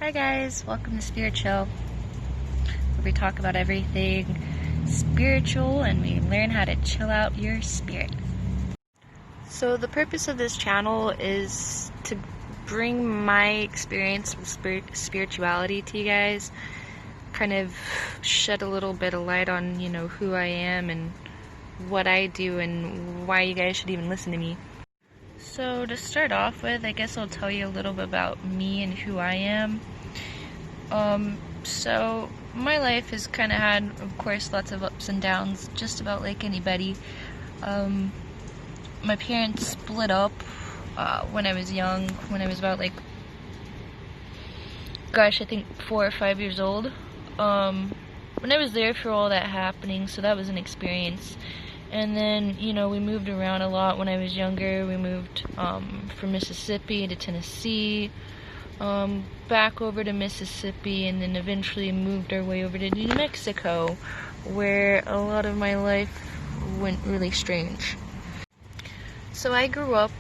Hi guys, welcome to Spirit Chill, where we talk about everything spiritual and we learn how to chill out your spirit. So the purpose of this channel is to bring my experience with spirituality to you guys, kind of shed a little bit of light on, who I am and what I do and why you guys should even listen to me. So to start off with, I guess I'll tell you a little bit about me and who I am. So my life has kind of had, of course, lots of ups and downs, just about like anybody. My parents split up when I was young, when I was about I think 4 or 5 years old. When I was there for all that happening, so that was an experience. And then, we moved around a lot when I was younger. We moved from Mississippi to Tennessee, back over to Mississippi, and then eventually moved our way over to New Mexico, where a lot of my life went really strange. So I grew up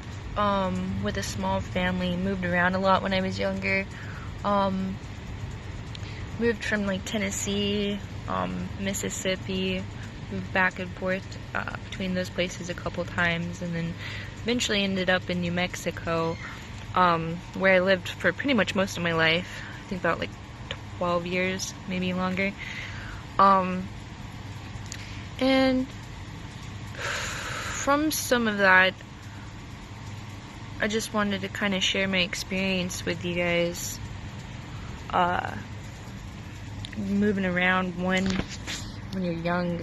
with a small family, moved around a lot when I was younger. Moved from Tennessee, Mississippi, moved back and forth between those places a couple times, and then eventually ended up in New Mexico, where I lived for pretty much most of my life. I think about 12 years, maybe longer. And from some of that, I just wanted to kind of share my experience with you guys. Moving around when you're young,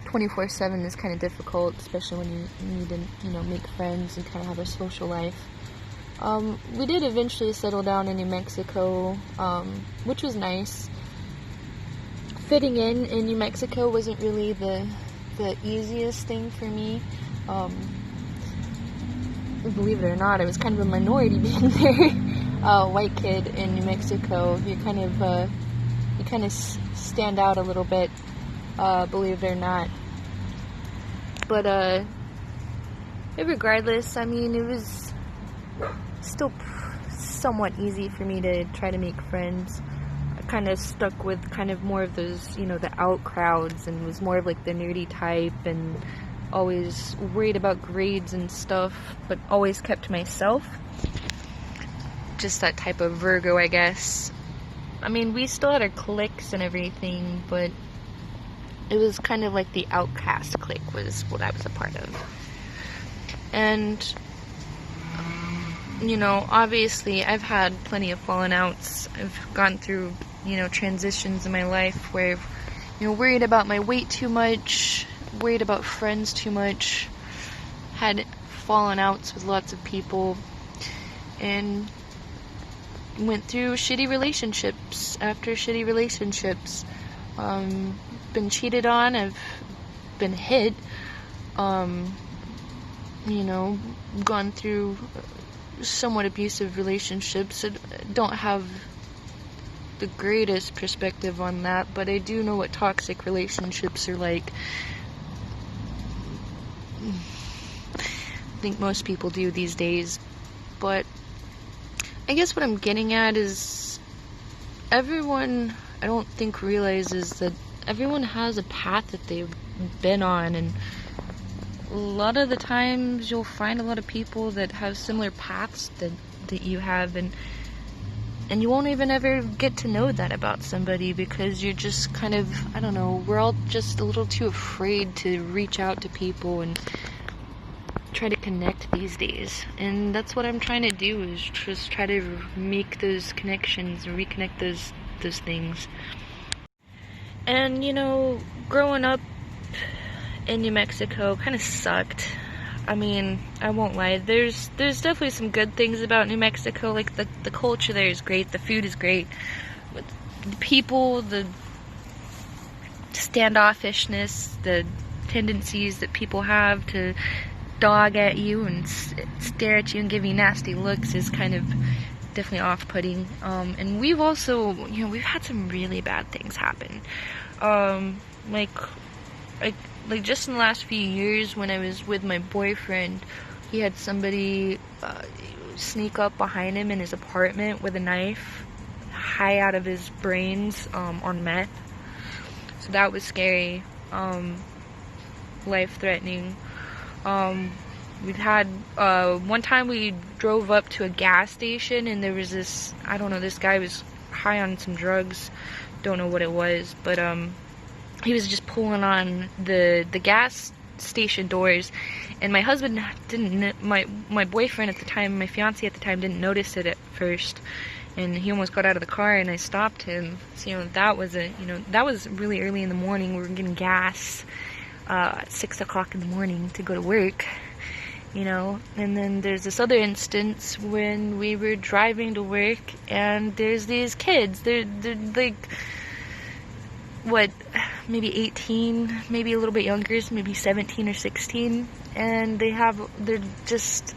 24/7 is kind of difficult, especially when you need to, make friends and kind of have a social life. We did eventually settle down in New Mexico, which was nice. Fitting in New Mexico wasn't really the easiest thing for me. Believe it or not, I was kind of a minority being there. White kid in New Mexico. You kind of stand out a little bit, believe it or not. But regardless, it was still somewhat easy for me to try to make friends. I kind of stuck with kind of more of those, the out crowds, and was more of the nerdy type, and always worried about grades and stuff, but always kept to myself. Just that type of Virgo, I guess. We still had our cliques and everything, but it was kind of the outcast clique was what I was a part of. And, obviously I've had plenty of falling outs. I've gone through, transitions in my life where I've, worried about my weight too much, worried about friends too much, had fallen outs with lots of people, and went through shitty relationships after shitty relationships. Been cheated on, I've been hit, gone through somewhat abusive relationships. I don't have the greatest perspective on that, but I do know what toxic relationships are like. I think most people do these days, but I guess what I'm getting at is everyone, I don't think, realizes that everyone has a path that they've been on, and a lot of the times you'll find a lot of people that have similar paths that you have, and you won't even ever get to know that about somebody, because you're just kind of, I don't know, we're all just a little too afraid to reach out to people and try to connect these days. And that's what I'm trying to do, is just try to make those connections and reconnect those things. And growing up in New Mexico kind of sucked. I won't lie, there's definitely some good things about New Mexico. The culture there is great, the food is great, but the people, the standoffishness, the tendencies that people have to dog at you and stare at you and give you nasty looks is kind of definitely off-putting. And we've also, we've had some really bad things happen. Just in the last few years, when I was with my boyfriend, he had somebody sneak up behind him in his apartment with a knife high out of his brains on meth. So that was scary, life-threatening. We've had, one time we drove up to a gas station and there was this, I don't know, this guy was high on some drugs, don't know what it was, but he was just pulling on the gas station doors, and my husband didn't, my boyfriend at the time, my fiance at the time, didn't notice it at first, and he almost got out of the car, and I stopped him. So, that was that was really early in the morning. We were getting gas at 6 o'clock in the morning to go to work. And then there's this other instance when we were driving to work, and there's these kids. They're like, what, maybe 18, maybe a little bit younger, maybe 17 or 16, and they're just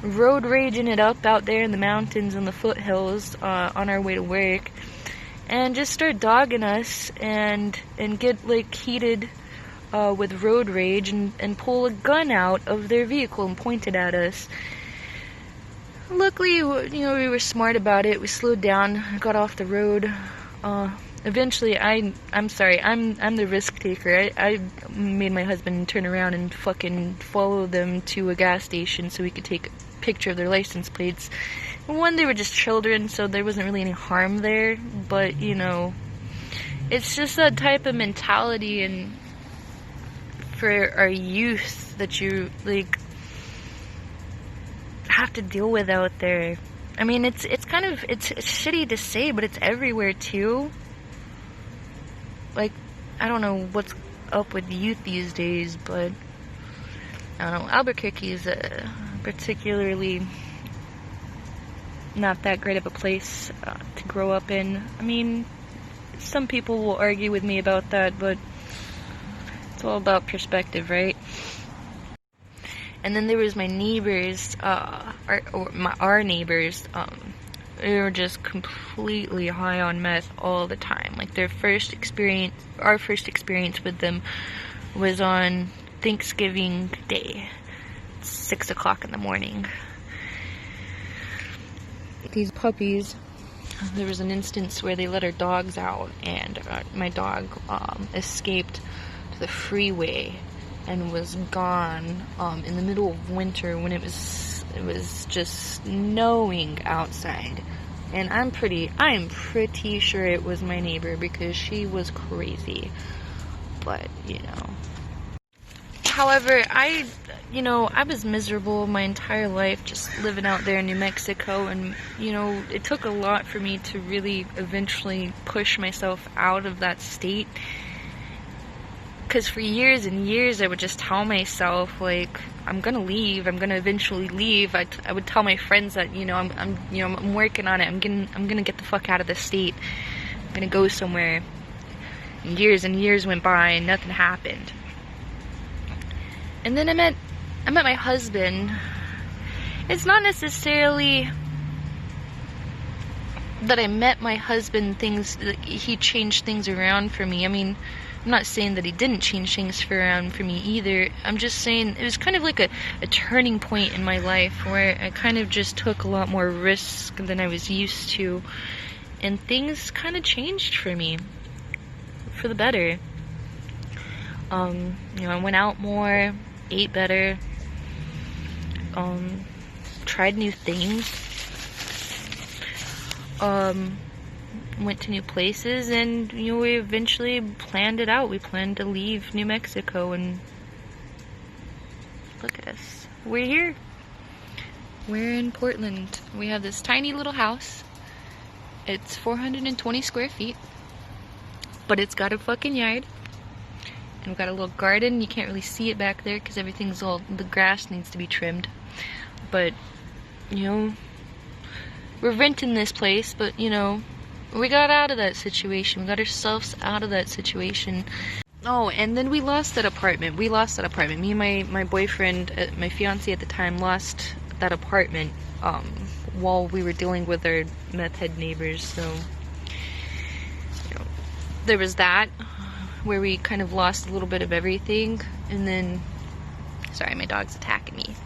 road raging it up out there in the mountains and the foothills on our way to work, and just start dogging us and get like heated with road rage and pull a gun out of their vehicle and point it at us. Luckily, we were smart about it. We slowed down, got off the road. Eventually, I'm sorry, I'm the risk taker. I made my husband turn around and fucking follow them to a gas station so we could take a picture of their license plates. One, they were just children, so there wasn't really any harm there, but, it's just that type of mentality and for our youth that you, like, have to deal with out there. I mean, it's shitty to say, but it's everywhere, too. Like, I don't know what's up with youth these days, but I don't know. Albuquerque is particularly not that great of a place to grow up in. I mean, some people will argue with me about that, but it's all about perspective, right? And then there was my neighbors, our neighbors. They were just completely high on meth all the time. Like, our first experience with them was on Thanksgiving Day, 6 o'clock in the morning. These puppies, there was an instance where they let our dogs out, and my dog escaped to the freeway and was gone in the middle of winter when it was just snowing outside. And I'm pretty sure it was my neighbor because she was crazy. But, However, I was miserable my entire life just living out there in New Mexico, and, it took a lot for me to really eventually push myself out of that state. Because for years and years, I would just tell myself, like, I'm gonna leave. I'm gonna eventually leave. I would tell my friends that, I'm working on it. I'm gonna get the fuck out of this state. I'm gonna go somewhere. And years went by, and nothing happened. And then I met my husband. It's not necessarily that I met my husband. He changed things around for me. I mean, I'm not saying that he didn't change things around for me either. I'm just saying it was kind of like a turning point in my life where I kind of just took a lot more risk than I was used to, and things kind of changed for me for the better. I went out more, ate better, tried new things, went to new places, and we eventually planned it out. We planned to leave New Mexico, and look at us. We're here. We're in Portland. We have this tiny little house. It's 420 square feet, but it's got a fucking yard, and we've got a little garden. You can't really see it back there because the grass needs to be trimmed, but we're renting this place, but we got out of that situation. We got ourselves out of that situation. Oh, and then we lost that apartment. Me and my boyfriend, my fiance at the time, lost that apartment while we were dealing with our meth head neighbors. So, there was that, where we kind of lost a little bit of everything. And then, sorry, my dog's attacking me.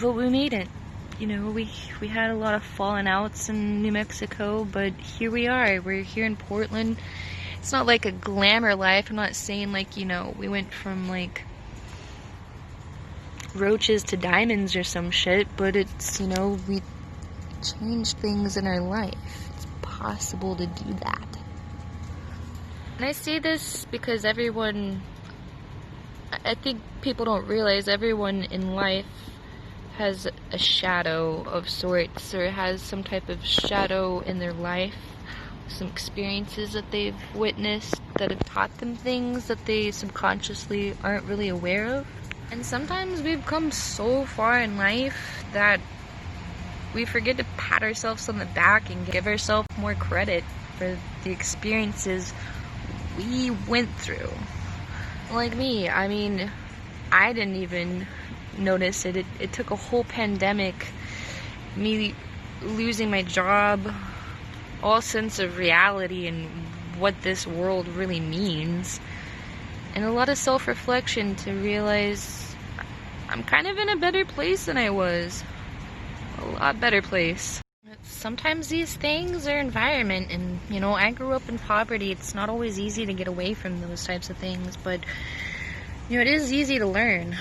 But we made it. you know, we had a lot of falling outs in New Mexico, but here we are. We're here in Portland. It's not like a glamour life. I'm not saying like, you know, we went from like roaches to diamonds or some shit, but it's, you know, we changed things in our life. It's possible to do that. And I say this because everyone, I think people don't realize everyone in life has a shadow of sorts, or has some type of shadow in their life, some experiences that they've witnessed that have taught them things that they subconsciously aren't really aware of. And sometimes we've come so far in life that we forget to pat ourselves on the back and give ourselves more credit for the experiences we went through. Like me, I mean, I didn't even notice it. It took a whole pandemic, me losing my job, all sense of reality and what this world really means, and a lot of self-reflection to realize I'm kind of in a better place than I was. A lot better place. Sometimes these things are environment, and you know, I grew up in poverty. It's not always easy to get away from those types of things, but you know, it is easy to learn,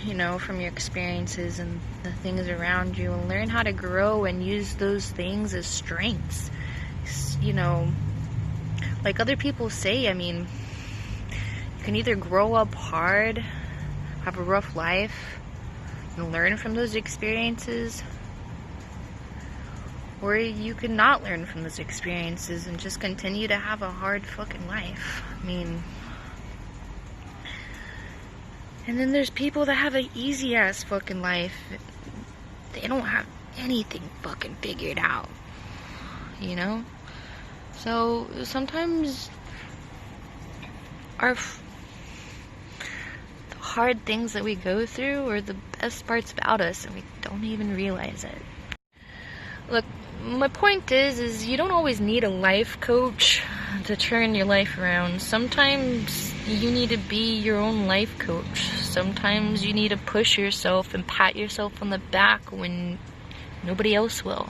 you know, from your experiences and the things around you, and learn how to grow and use those things as strengths. You know, like other people say, I mean, you can either grow up hard, have a rough life, and learn from those experiences, or you can not learn from those experiences and just continue to have a hard fucking life. I mean, and then there's people that have an easy ass fucking life. They don't have anything fucking figured out, you know? So sometimes the hard things that we go through are the best parts about us, and we don't even realize it. Look, my point is you don't always need a life coach to turn your life around. Sometimes you need to be your own life coach. Sometimes you need to push yourself and pat yourself on the back when nobody else will.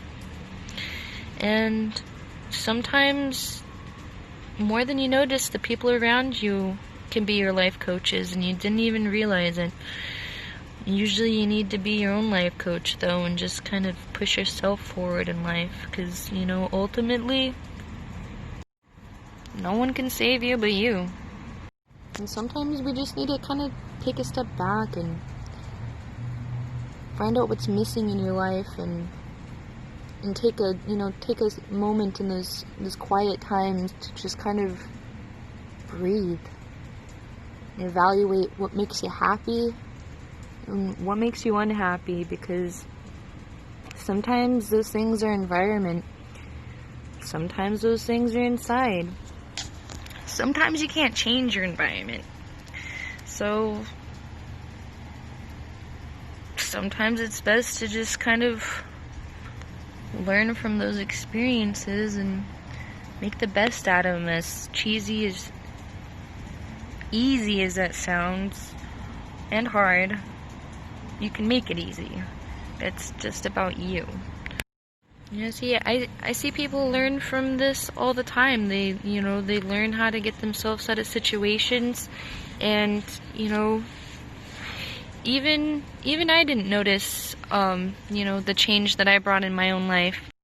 And sometimes, more than you notice, the people around you can be your life coaches and you didn't even realize it. Usually you need to be your own life coach, though, and just kind of push yourself forward in life, because, you know, ultimately, no one can save you but you. And sometimes we just need to kind of take a step back and find out what's missing in your life, and take a moment in those quiet times to just kind of breathe and evaluate what makes you happy and what makes you unhappy, because sometimes those things are environment, sometimes those things are inside, sometimes you can't change your environment, so sometimes it's best to just kind of learn from those experiences and make the best out of them. As cheesy, as easy as that sounds, and hard, you can make it easy. It's just about you. You know, see, I see people learn from this all the time. They learn how to get themselves out of situations, and, you know, even I didn't notice, the change that I brought in my own life.